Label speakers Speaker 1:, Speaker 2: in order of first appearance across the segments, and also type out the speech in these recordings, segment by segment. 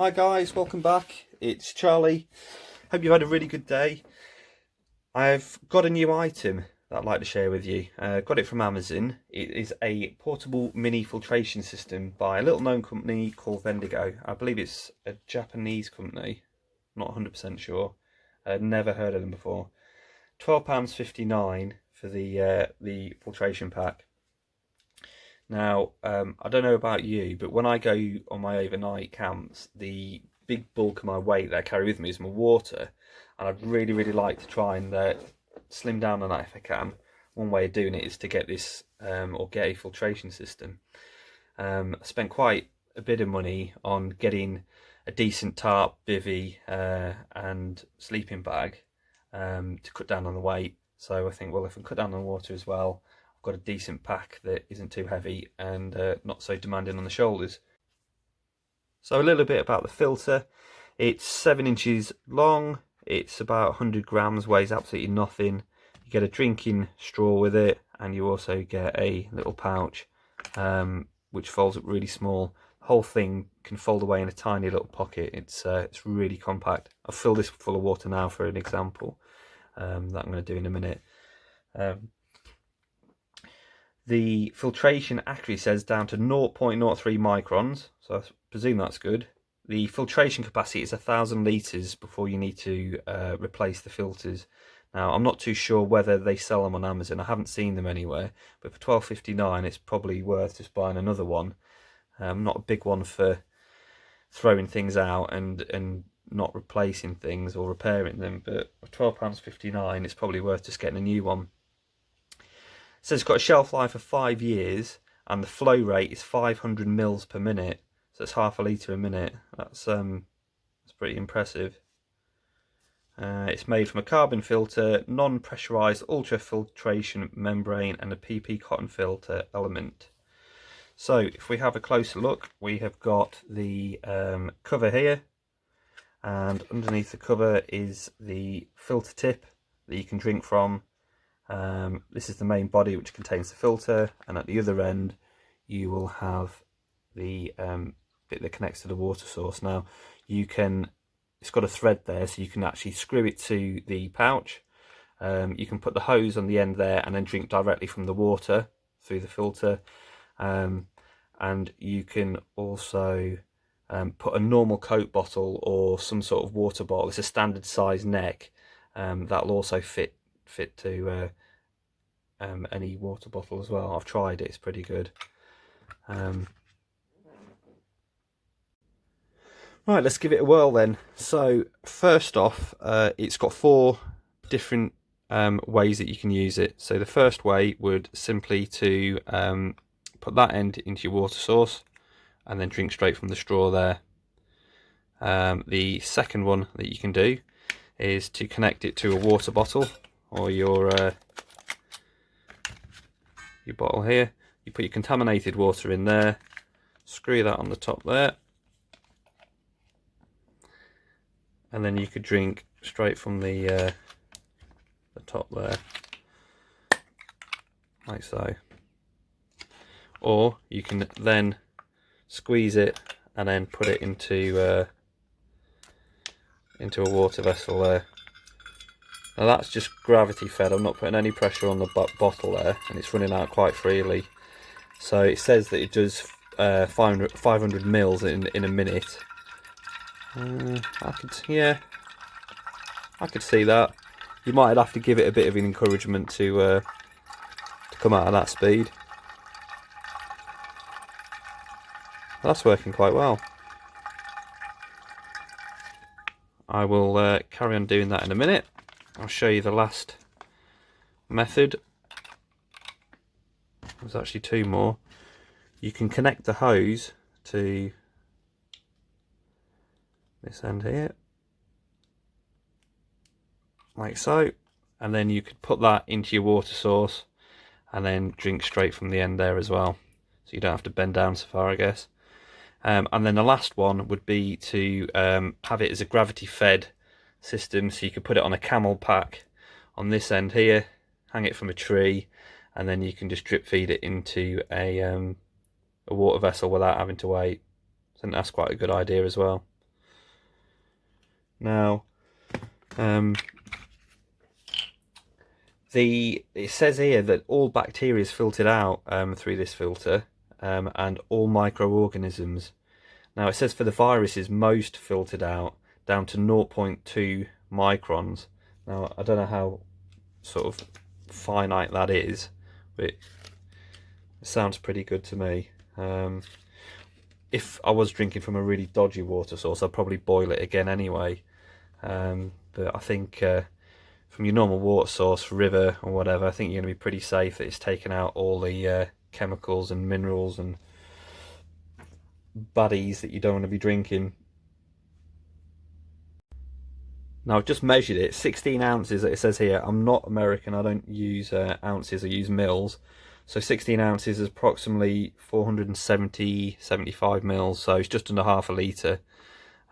Speaker 1: Hi guys, welcome back. It's Charlie. Hope you've had a really good day. I've got a new item that I'd like to share with you. Got it from Amazon. It is a portable mini filtration system by a little known company called Wendergo. I believe it's a Japanese company. Not 100% sure. Never heard of them before. £12.59 for the filtration pack. Now, I don't know about you, but when I go on my overnight camps, the big bulk of my weight that I carry with me is my water, and I'd really like to try and slim down on that if I can. One way of doing it is to get this or get a filtration system. I spent quite a bit of money on getting a decent tarp, bivvy, and sleeping bag to cut down on the weight. So I think, well, if I cut down on the water as well, got a decent pack that isn't too heavy and not so demanding on the shoulders. So a little bit about the filter. It's 7 inches long, it's about 100 grams, weighs absolutely nothing. You get a drinking straw with it, and you also get a little pouch which folds up really small. The whole thing can fold away in a tiny little pocket. It's really compact. I'll fill this full of water now for an example that I'm going to do in a minute. The filtration actually says down to 0.03 microns, so I presume that's good. The filtration capacity is 1,000 litres before you need to replace the filters. Now, I'm not too sure whether they sell them on Amazon. I haven't seen them anywhere, but for £12.59 it's probably worth just buying another one. Not a big one for throwing things out and not replacing things or repairing them, but for £12.59 it's probably worth just getting a new one. So it's got a shelf life of 5 years, and the flow rate is 500 mils per minute. So it's half a litre a minute. That's pretty impressive. It's made from a carbon filter, non-pressurised ultrafiltration membrane, and a PP cotton filter element. So if we have a closer look, we have got the cover here, and underneath the cover is the filter tip that you can drink from. This is the main body which contains the filter, and at the other end you will have the bit that connects to the water source. Now it's got a thread there, so you can actually screw it to the pouch. You can put the hose on the end there and then drink directly from the water through the filter, and you can also put a normal Coke bottle or some sort of water bottle. It's a standard size neck that'll also fit to any water bottle as well. I've tried it, it's pretty good. Right, let's give it a whirl then. So first off, it's got 4 different ways that you can use it. So the first way would simply to put that end into your water source and then drink straight from the straw there. The second one that you can do is to connect it to a water bottle or your bottle here. You put your contaminated water in there, screw that on the top there, and then you could drink straight from the top there, like so. Or you can then squeeze it and then put it into a water vessel there. Now that's just gravity fed. I'm not putting any pressure on the bottle there, and it's running out quite freely. So it says that it does 500 mils in a minute. I could see that. You might have to give it a bit of an encouragement to come out at that speed. That's working quite well. I will carry on doing that in a minute. I'll show you the last method. There's actually 2 more. You can connect the hose to this end here, like so, and then you could put that into your water source and then drink straight from the end there as well, so you don't have to bend down so far, I guess. And then the last one would be to have it as a gravity fed system, so you could put it on a camel pack on this end here, hang it from a tree, and then you can just drip feed it into a water vessel without having to wait. I think that's quite a good idea as well. Now, it says here that all bacteria is filtered out through this filter, and all microorganisms. Now it says for the viruses, most filtered out down to 0.2 microns. Now I don't know how sort of finite that is, but it sounds pretty good to me. If I was drinking from a really dodgy water source, I'd probably boil it again anyway. But I think from your normal water source, river or whatever, I think you're going to be pretty safe that it's taken out all the chemicals and minerals and baddies that you don't want to be drinking. Now I've just measured it, 16 ounces. It says here, I'm not American, I don't use ounces, I use mils. So 16 ounces is approximately 475 mils, so it's just under half a litre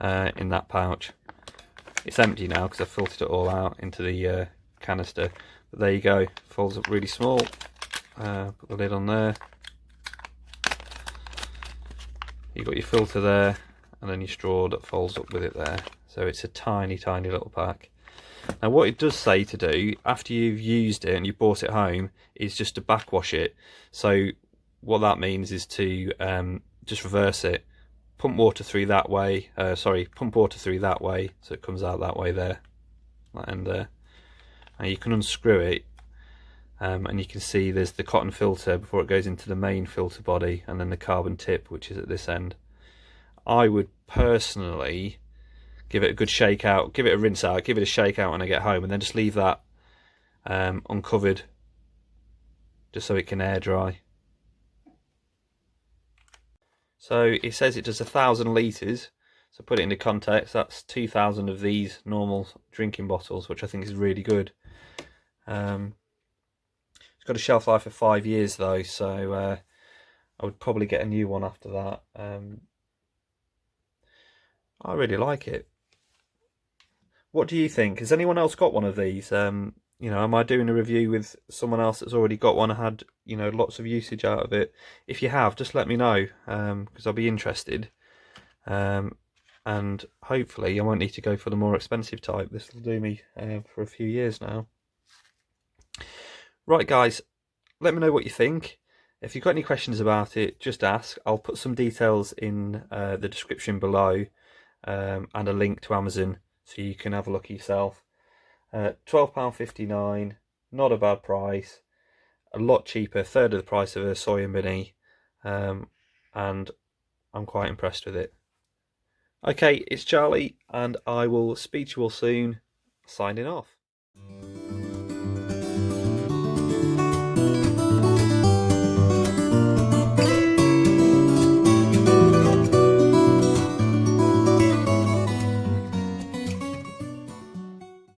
Speaker 1: in that pouch. It's empty now because I've filtered it all out into the canister. But there you go, folds up really small. Put the lid on there. You've got your filter there, and then your straw that folds up with it there. So it's a tiny, tiny little pack. Now what it does say to do, after you've used it and you brought it home, is just to backwash it. So what that means is to just reverse it. Pump water through that way, pump water through that way, so it comes out that way there, that end there. And you can unscrew it, and you can see there's the cotton filter before it goes into the main filter body, and then the carbon tip, which is at this end. I would personally give it a good shake out, give it a rinse out, give it a shake out when I get home, and then just leave that uncovered, just so it can air dry. So it says it does 1,000 litres, so put it into context, that's 2,000 of these normal drinking bottles, which I think is really good. It's got a shelf life of 5 years though, so I would probably get a new one after that. I really like it. What do you think? Has anyone else got one of these? You know, am I doing a review with someone else that's already got one and had, you know, lots of usage out of it? If you have, just let me know, because I'll be interested. And hopefully I won't need to go for the more expensive type. This will do me for a few years now. Right guys, let me know what you think. If you've got any questions about it, just ask. I'll put some details in the description below, and a link to Amazon so you can have a look yourself. £12.59, not a bad price, a lot cheaper, third of the price of a soy and mini, and I'm quite impressed with it. Okay, it's Charlie, and I will speak to you all soon. Signing off.